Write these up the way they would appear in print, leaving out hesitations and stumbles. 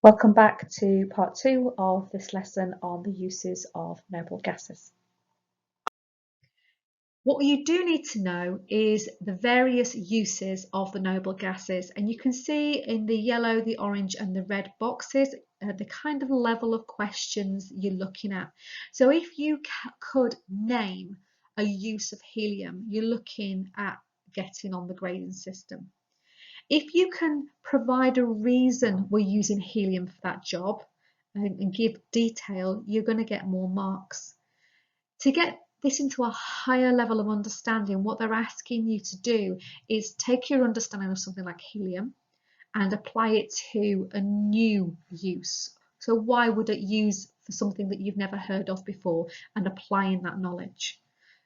Welcome back to part 2 of this lesson on the uses of noble gases. What you do need to know is the various uses of the noble gases, and you can see in the yellow, the orange and the red boxes the kind of level of questions you're looking at. So if you could name a use of helium, you're looking at getting on the grading system. If you can provide a reason we're using helium for that job and give detail, you're going to get more marks. To get this into a higher level of understanding, what they're asking you to do is take your understanding of something like helium and apply it to a new use. So why would it use for something that you've never heard of before, and applying that knowledge.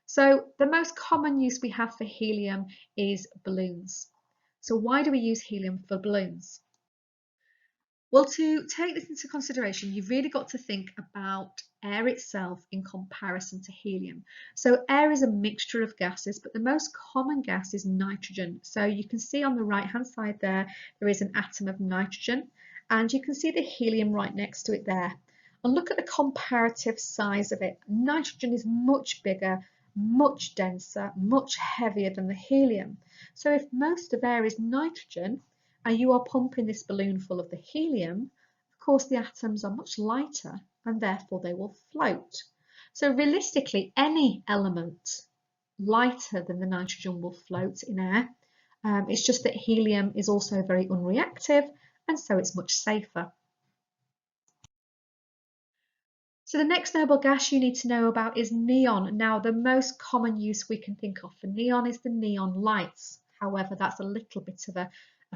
So the most common use we have for helium is balloons. So why do we use helium for balloons? Well, to take this into consideration, you've really got to think about air itself in comparison to helium. So air is a mixture of gases, but the most common gas is nitrogen. So you can see on the right-hand side there is an atom of nitrogen, and you can see the helium right next to it there. And look at the comparative size of it. Nitrogen is much bigger, much denser, much heavier than the helium. So if most of air is nitrogen, and you are pumping this balloon full of the helium, of course the atoms are much lighter and therefore they will float. So realistically, any element lighter than the nitrogen will float in air. It's just that helium is also very unreactive, and so it's much safer. So the next noble gas you need to know about is neon. Now, the most common use we can think of for neon is the neon lights. However, that's a little bit of a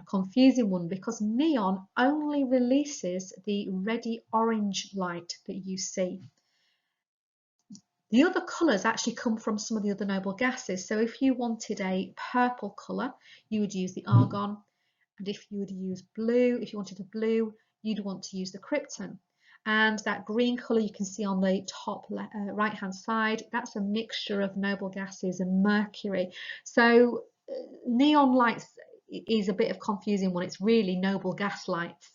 confusing one, because neon only releases the reddy orange light that you see. The other colours actually come from some of the other noble gases. So if you wanted a purple colour, you would use the argon. And if you would use blue, if you wanted a blue, you'd want to use the krypton. And that green colour you can see on the top right hand side, that's a mixture of noble gases and mercury. So neon lights is a bit of confusing one. It's really noble gas lights,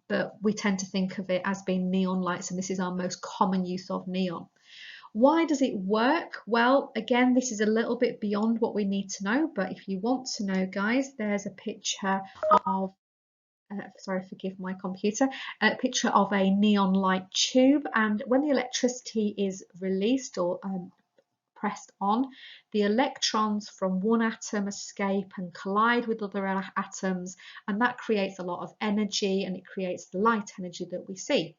but we tend to think of it as being neon lights, and this is our most common use of neon. Why does it work? Well, again, this is a little bit beyond what we need to know, but if you want to know, guys, there's a picture of sorry, forgive my computer, a picture of a neon light tube, and when the electricity is released or pressed on, the electrons from one atom escape and collide with other atoms, and that creates a lot of energy, and it creates the light energy that we see.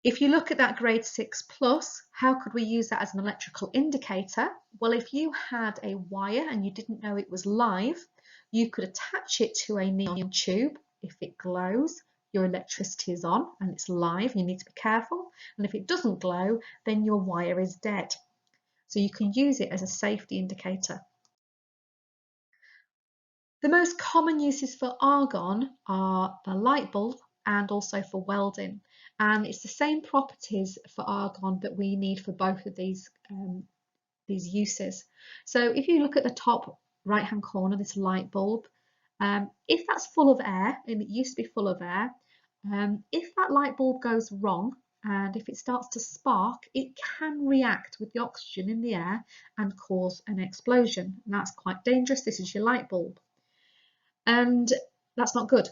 If you look at that grade 6 plus, how could we use that as an electrical indicator? Well, if you had a wire and you didn't know it was live, you could attach it to a neon tube. If it glows, your electricity is on and it's live. You need to be careful. And if it doesn't glow, then your wire is dead. So you can use it as a safety indicator. The most common uses for argon are the light bulb and also for welding. And it's the same properties for argon that we need for both of these uses. So if you look at the top right hand corner, this light bulb, if that's full of air, and it used to be full of air, if that light bulb goes wrong and if it starts to spark, it can react with the oxygen in the air and cause an explosion. And that's quite dangerous. This is your light bulb. And that's not good.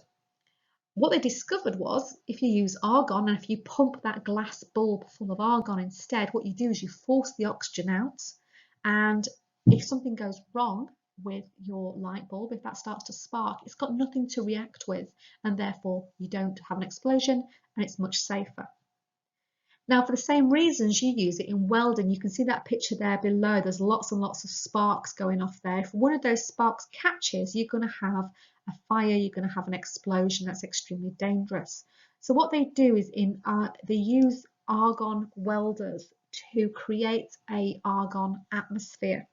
What they discovered was, if you use argon and if you pump that glass bulb full of argon instead, what you do is you force the oxygen out, and if something goes wrong with your light bulb, if that starts to spark, it's got nothing to react with, and therefore you don't have an explosion, and it's much safer. Now, for the same reasons, you use it in welding. You can see that picture there below. There's lots and lots of sparks going off there. If one of those sparks catches, you're going to have a fire, you're going to have an explosion. That's extremely dangerous. So what they do is they use argon welders to create a argon atmosphere.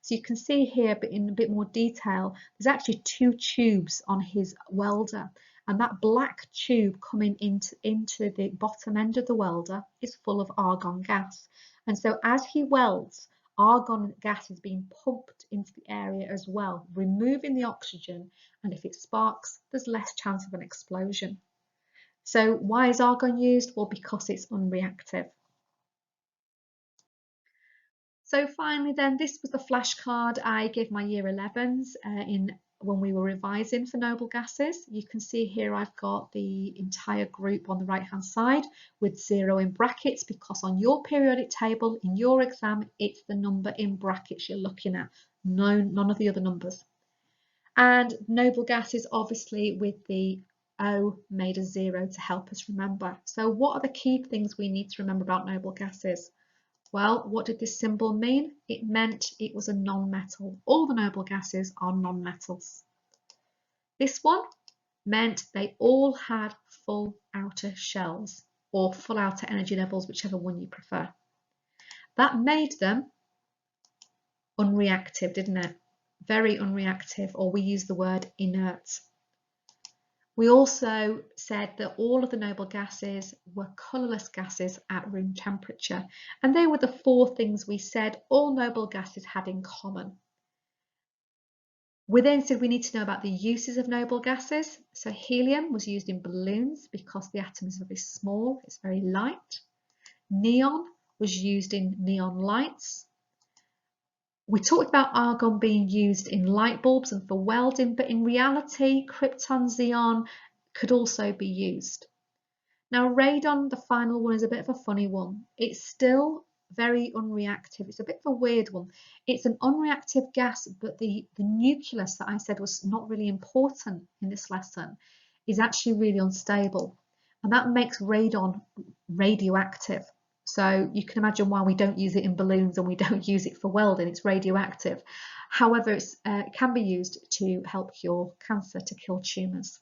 So you can see here, but in a bit more detail, there's actually 2 tubes on his welder. And that black tube coming into the bottom end of the welder is full of argon gas. And so as he welds, argon gas is being pumped into the area as well, removing the oxygen, and if it sparks, there's less chance of an explosion. So why is argon used? Well, because it's unreactive. So finally then, this was the flashcard I gave my year 11s when we were revising for noble gases. You can see here I've got the entire group on the right hand side with 0 in brackets, because on your periodic table in your exam it's the number in brackets you're looking at, none of the other numbers. And noble gases obviously with the O made a 0 to help us remember. So what are the key things we need to remember about noble gases? Well, what did this symbol mean? It meant it was a non-metal. All the noble gases are non-metals. This one meant they all had full outer shells, or full outer energy levels, whichever one you prefer. That made them unreactive, didn't it? Very unreactive, or we use the word inert. We also said that all of the noble gases were colourless gases at room temperature, and they were the 4 things we said all noble gases had in common. We then said we need to know about the uses of noble gases. So helium was used in balloons because the atom is very small, it's very light. Neon was used in neon lights. We talked about argon being used in light bulbs and for welding, but in reality, krypton, xenon could also be used. Now, radon, the final one, is a bit of a funny one. It's still very unreactive. It's a bit of a weird one. It's an unreactive gas, but the nucleus that I said was not really important in this lesson is actually really unstable. And that makes radon radioactive. So you can imagine why we don't use it in balloons and we don't use it for welding. It's radioactive. However, it can be used to help cure cancer, to kill tumours.